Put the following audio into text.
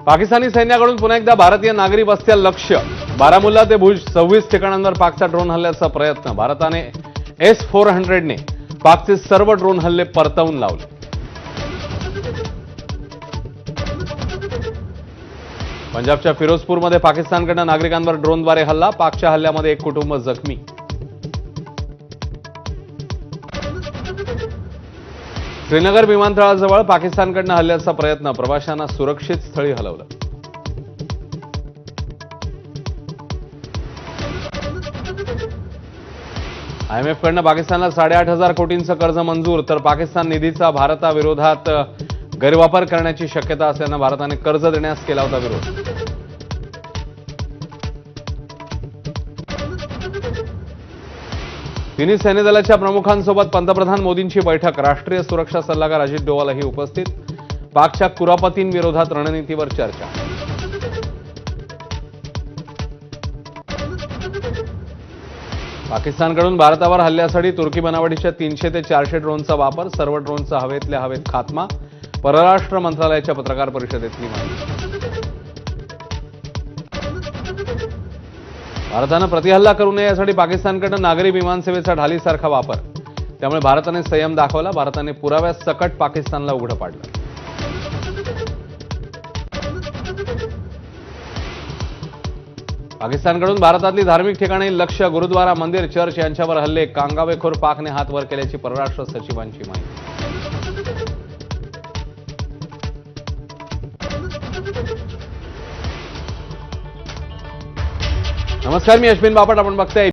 पाकिस्तानी सैन्याकडून पुन्हा एकदा भारतीय नागरी वस्त्या लक्ष्य. बारामुल्ला ते भुज 26 ठिकाणांवर पाकचा ड्रोन हल्ल्याचा प्रयत्न. भारताने S-400 ने पाकचे सर्व ड्रोन हल्ले परतवून लावले. पंजाबच्या फिरोजपूरमध्ये पाकिस्तानकडून नागरिकांवर ड्रोनद्वारे हल्ला. पाकच्या हल्ल्यामध्ये एक कुटुंब जखमी. श्रीनगर विमानतळाजवळ पाकिस्तानकडून हल्ल्याचा प्रयत्न. प्रवाशांना सुरक्षित स्थळी हलवलं. IMFकडून पाकिस्तानला 8,500 कोटींचं कर्ज मंजूर. तर पाकिस्तान निधीचा भारताविरोधात गैरवापर करण्याची शक्यता असल्यानं भारताने कर्ज देण्यास केला होता विरोध. तिन्ही सैन्य दलाच्या प्रमुखांसोबत पंतप्रधान मोदींची बैठक. राष्ट्रीय सुरक्षा सल्लागार अजित डोवालही उपस्थित. पाकच्या कुरापतींविरोधात रणनीतीवर चर्चा. पाकिस्तानकडून भारतावर हल्ल्यासाठी तुर्की बनावटीच्या 300 ते 400 ड्रोनचा वापर. सर्व ड्रोनचा हवेतल्या हवेत खात्मा. परराष्ट्र मंत्रालयाच्या पत्रकार परिषदेतली माहिती. भारतानं प्रतिहल्ला करू नये यासाठी पाकिस्तानकडून नागरी विमानसेवेचा ढालीसारखा वापर. त्यामुळे भारताने संयम दाखवला. भारताने पुराव्यासकट पाकिस्तानला उघडं पाडलं. पाकिस्तानकडून भारतातली धार्मिक ठिकाणे लक्ष्य. गुरुद्वारा, मंदिर, चर्च यांच्यावर हल्ले. कांगावेखोर पाकने हात वर केल्याची परराष्ट्र सचिवांची माहिती. नमस्कार, मी अश्विन बापट. आपण बघताय